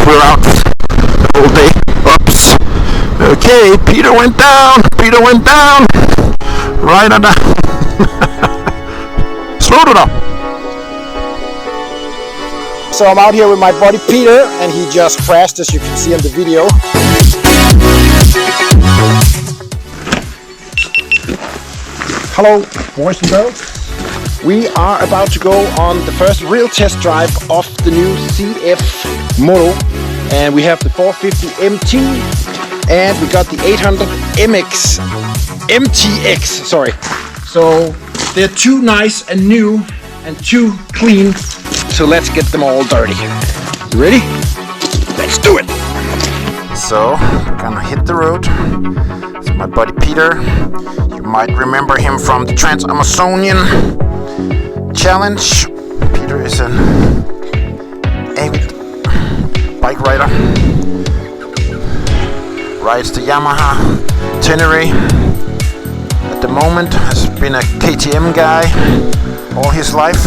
we're out the whole day. Oops. Okay, Peter went down. Peter went down. Right on the... Slow it up. So I'm out here with my buddy Peter, and he just crashed, as you can see in the video. Hello, boys and girls. We are about to go on the first real test drive of the new CF Moto, and we have the 450 MT, and we got the 800 MTX. Sorry. So they're too nice and new and too clean. So let's get them all dirty. You ready? Let's do it. So we're gonna hit the road. It's my buddy Peter. You might remember him from the Trans-Amazonian Challenge. Peter is an avid bike rider. Rides the Yamaha Tenere. At the moment has been a KTM guy all his life.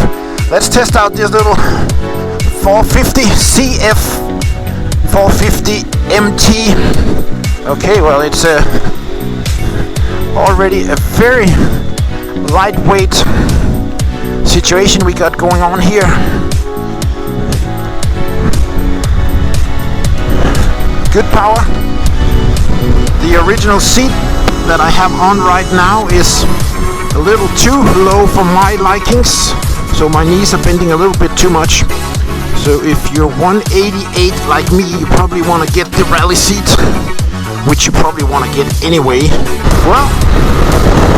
Let's test out this little 450 CF 450 MT. Okay, well, it's already a very lightweight situation we got going on here. Good power. The original seat that I have on right now is a little too low for my likings, so my knees are bending a little bit too much. So if you're 188 like me, you probably want to get the rally seat, which you probably want to get anyway. Well,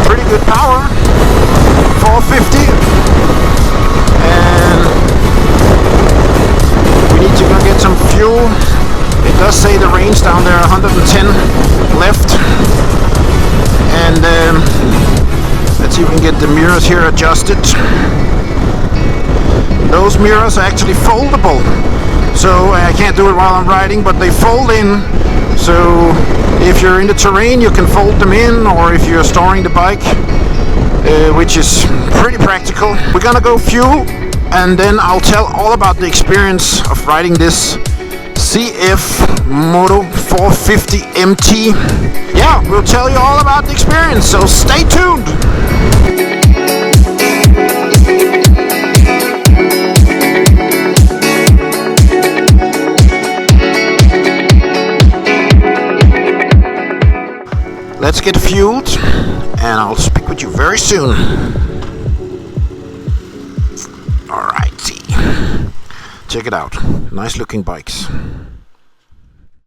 pretty good power, 450, and we need to go get some fuel. It does say the range down there, 110 left, and let's see if we can get the mirrors here adjusted. Those mirrors are actually foldable, so I can't do it while I'm riding, but they fold in. So if you're in the terrain, you can fold them in, or if you're storing the bike, which is pretty practical. We're gonna go fuel, and then I'll tell all about the experience of riding this CF Moto 450 MT. Yeah, we'll tell you all about the experience, so stay tuned. Let's get fueled, and I'll speak with you very soon. Alrighty. Check it out. Nice looking bikes.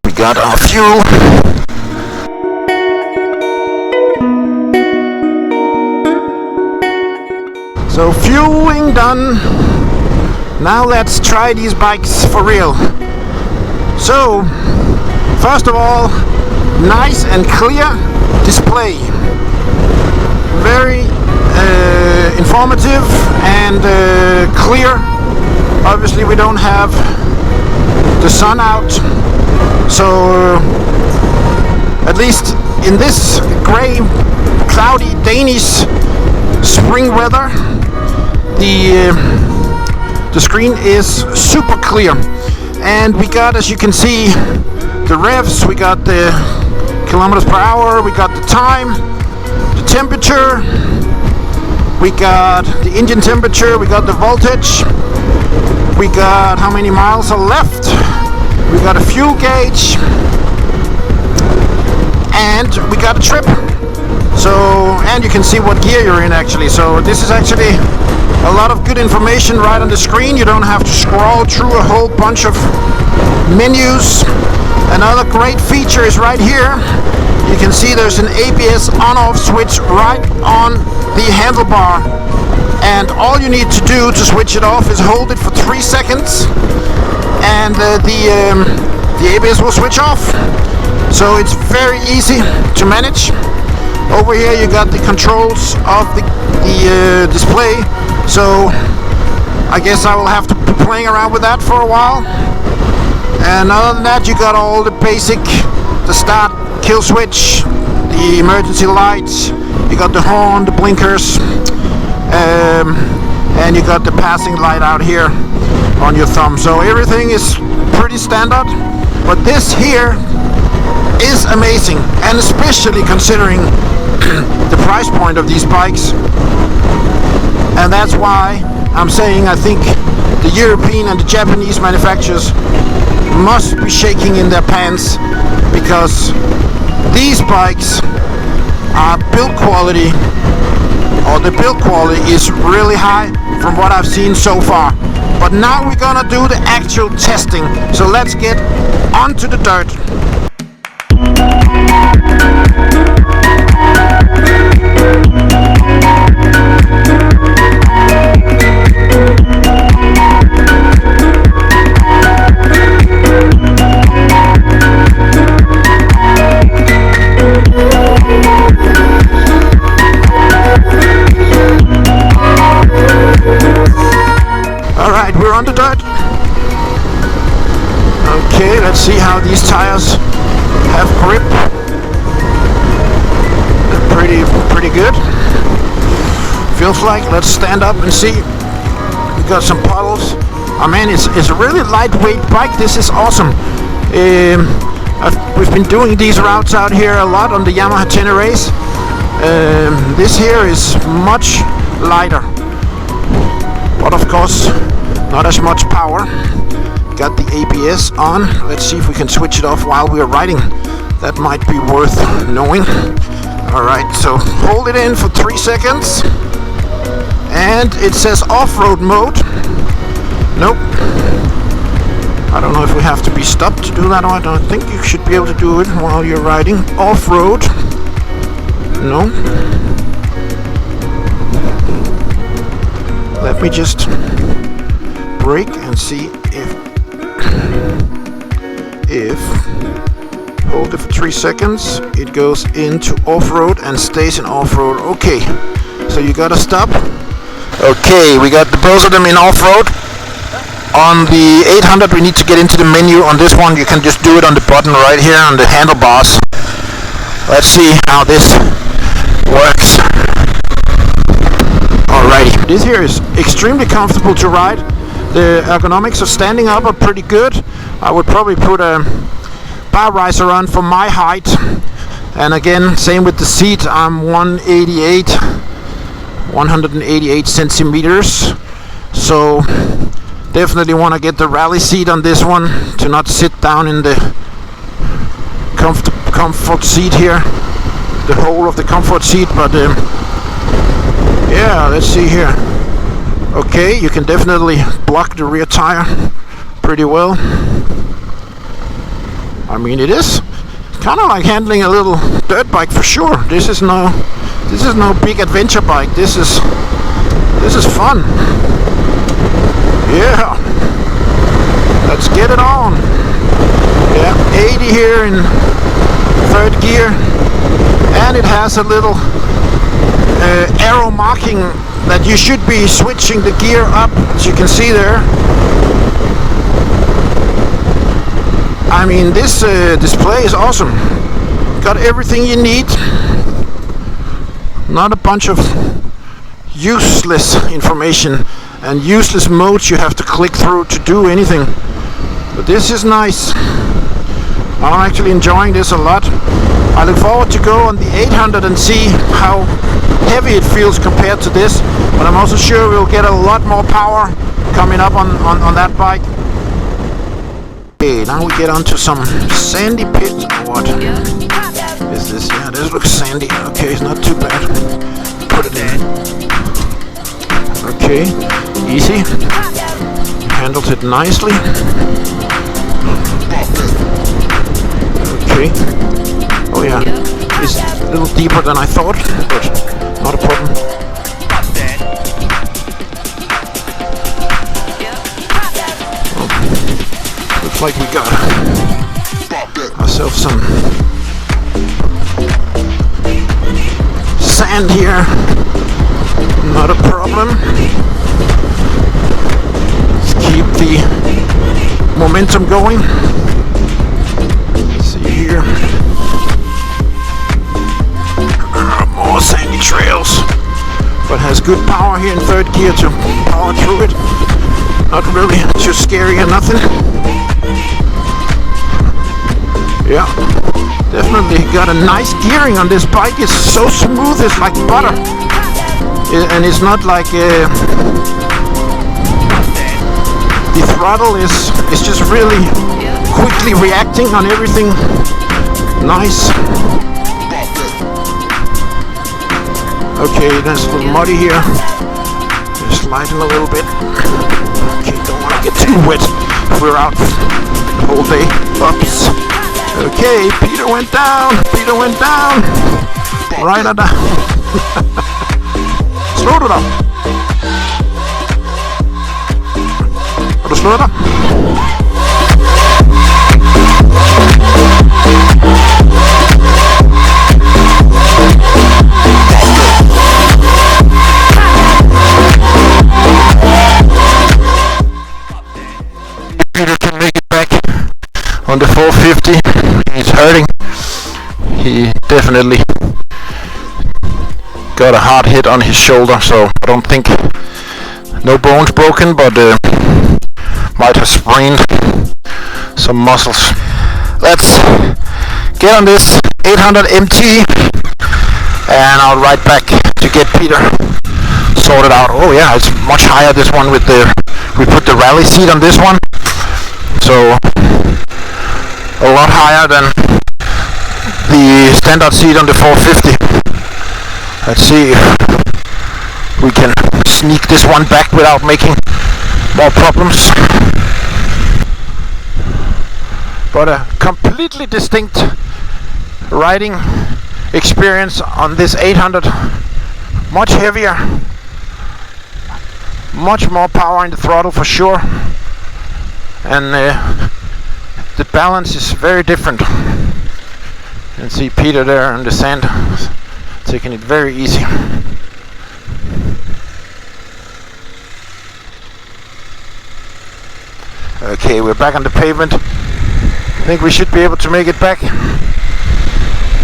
We got our fuel. So fueling done. Now let's try these bikes for real. So, first of all, nice and clear display. Very informative and clear. Obviously we don't have the sun out, so at least in this gray, cloudy Danish spring weather, the screen is super clear. And we got, as you can see, the revs, we got the kilometers per hour, we got the time, the temperature, we got the engine temperature, we got the voltage, we got how many miles are left, we got a fuel gauge, and we got a trip. So, and you can see what gear you're in actually. So this is actually a lot of good information right on the screen. You don't have to scroll through a whole bunch of menus. Another great feature is right here. You can see there's an ABS on-off switch right on the handlebar, and all you need to do to switch it off is hold it for 3 seconds, and the ABS will switch off. So it's very easy to manage. Over here you got the controls of the display, so I guess I will have to be playing around with that for a while. And other than that, you got all the basic, the start, kill switch, the emergency lights, you got the horn, the blinkers, and you got the passing light out here. on your thumb. So everything is pretty standard, but this here is amazing, and especially considering the price point of these bikes. And that's why I'm saying I think the European and the Japanese manufacturers must be shaking in their pants, because these bikes are build quality, or the build quality is really high from what I've seen so far. But now we're gonna do the actual testing, so let's get onto the dirt. Alright, we're on the dirt. Okay, let's see how these tires have grip. They're pretty good. Feels like. Let's stand up and see. We got some puddles. Oh man, it's a really lightweight bike. This is awesome. We've been doing these routes out here a lot on the Yamaha Tenerace. This here is much lighter, but of course not as much power. Got the ABS on. Let's see if we can switch it off while we're riding. That might be worth knowing. Alright, so hold it in for 3 seconds. And it says off-road mode. Nope. I don't know if we have to be stopped to do that, or I don't think you should be able to do it while you're riding. Off-road. No. Let me just brake and see if hold it for 3 seconds, it goes into off-road and stays in off-road. Okay, so you gotta stop. Okay, we got both of them in off-road. On the 800 we need to get into the menu. On this one you can just do it on the button right here on the handlebars. Let's see how this works. Alrighty, this here is extremely comfortable to ride. The ergonomics of standing up are pretty good. I would probably put a bar riser on for my height. And again, same with the seat. I'm 188 centimeters. So definitely want to get the rally seat on this one to not sit down in the comfort seat here, the whole of the comfort seat. But yeah, let's see here. Okay, you can definitely block the rear tire pretty well. I mean, it is kind of like handling a little dirt bike for sure. This is no big adventure bike. This is fun. Yeah, let's get it on. Yeah, 80 here in 3rd gear, and it has a little arrow marking that you should be switching the gear up, as you can see there. I mean, this display is awesome. Got everything you need. Not a bunch of useless information and useless modes you have to click through to do anything. But this is nice. I'm actually enjoying this a lot. I look forward to go on the 800 and see how heavy it feels compared to this, but I'm also sure we'll get a lot more power coming up on that bike. Okay, now we get onto some sandy pit. What is this? Yeah, this looks sandy. Okay, it's not too bad. Put it in. Okay, easy. Handles it nicely. Okay. Oh yeah, it's a little deeper than I thought, but not a problem. Oh, looks like we got ourselves some sand here. Not a problem. Let's keep the momentum going. Let's see here. More sandy trails, but has good power here in 3rd gear to power through it. Not really too scary or nothing. Yeah, definitely got a nice gearing on this bike. It's so smooth, it's like butter. And it's not like the throttle is just really quickly reacting on everything. Nice. Okay, that's a little muddy here. Just sliding a little bit. Okay, don't want to get too wet if we're out the whole day. Oops. Okay, Peter went down. Peter went down. Right on down. Slå du dig? Har du slået dig? Peter can make it back on the 450. He's hurting. He definitely got a hard hit on his shoulder, so I don't think no bones broken, but might have sprained some muscles. Let's get on this 800 MT and I'll ride back to get Peter sorted out. Oh yeah, it's much higher, this one, with we put the rally seat on this one, so a lot higher than the standard seat on the 450. Let's see if we can sneak this one back without making more problems. But a completely distinct riding experience on this 800. Much heavier, much more power in the throttle for sure, and the balance is very different. You can see Peter there on the sand, taking it very easy. Okay, we're back on the pavement. I think we should be able to make it back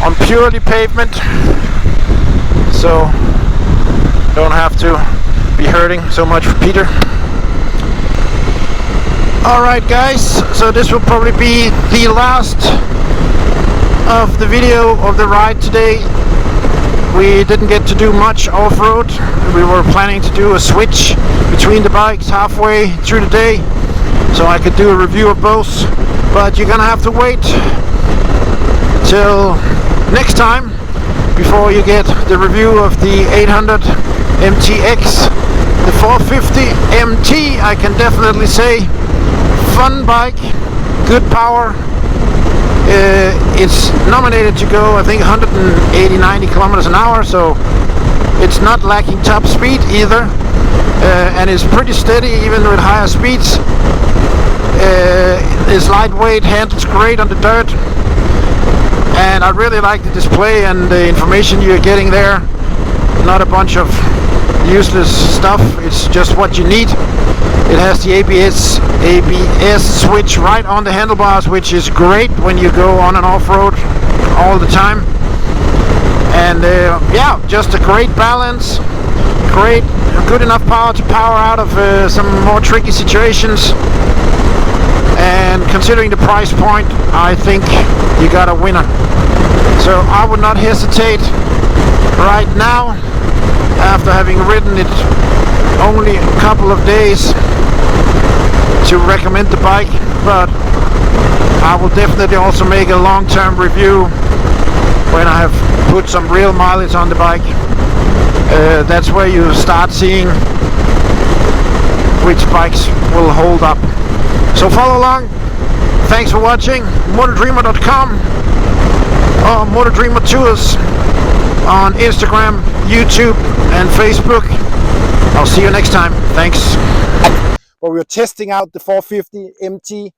on purely pavement, so don't have to be hurting so much for Peter. Alright guys, so this will probably be the last of the video of the ride today. We didn't get to do much off-road. We were planning to do a switch between the bikes halfway through the day, so I could do a review of both, but you're gonna have to wait till next time before you get the review of the 800 MTX. The 450 MT, I can definitely say, fun bike, good power. It's nominated to go, I think, 180-90 kilometers an hour, so it's not lacking top speed either, and it's pretty steady even with higher speeds. It's lightweight, handles great on the dirt, and I really like the display and the information you're getting there. Not a bunch of useless stuff, it's just what you need. It has the ABS switch right on the handlebars, which is great when you go on and off-road all the time. And yeah, just a great balance, good enough power to power out of some more tricky situations. And considering the price point, I think you got a winner. So I would not hesitate right now, after having ridden it only a couple of days, to recommend the bike, but I will definitely also make a long-term review when I have put some real mileage on the bike. That's where you start seeing which bikes will hold up. So follow along. Thanks for watching. MotorDreamer.com or MotorDreamer Tours on Instagram, YouTube and Facebook. I'll see you next time. Thanks. Well, we were testing out the 450 MT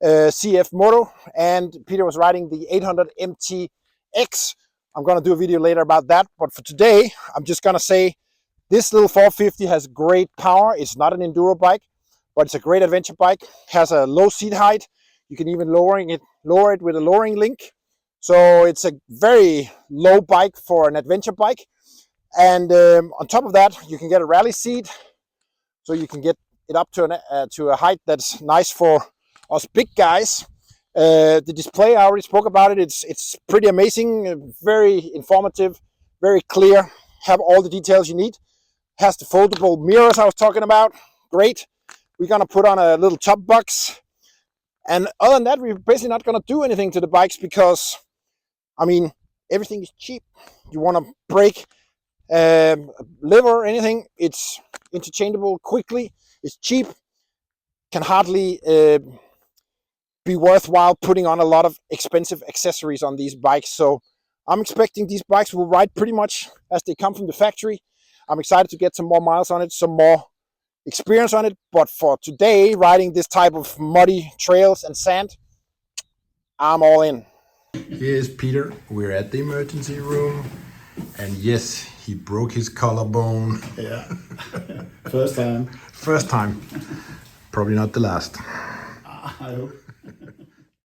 CF Moto, and Peter was riding the 800 MTX. I'm going to do a video later about that, but for today, I'm just going to say this little 450 has great power. It's not an enduro bike, but it's a great adventure bike. It has a low seat height. You can even lower it with a lowering link. So it's a very low bike for an adventure bike. And on top of that, you can get a rally seat, so you can get it up to a height that's nice for us big guys. The display, I already spoke about it. It's pretty amazing, very informative, very clear. Have all the details you need. Has the foldable mirrors I was talking about. Great. We're gonna put on a little top box, and other than that, we're basically not gonna do anything to the bikes because, I mean, everything is cheap. You want to break liver, anything, it's interchangeable quickly. It's cheap. Can hardly be worthwhile putting on a lot of expensive accessories on these bikes. So I'm expecting these bikes will ride pretty much as they come from the factory. I'm excited to get some more miles on it, some more experience on it. But for today, riding this type of muddy trails and sand, I'm all in. Here's Peter. We're at the emergency room. And yes, he broke his collarbone. Yeah. First time. First time. Probably not the last. I hope.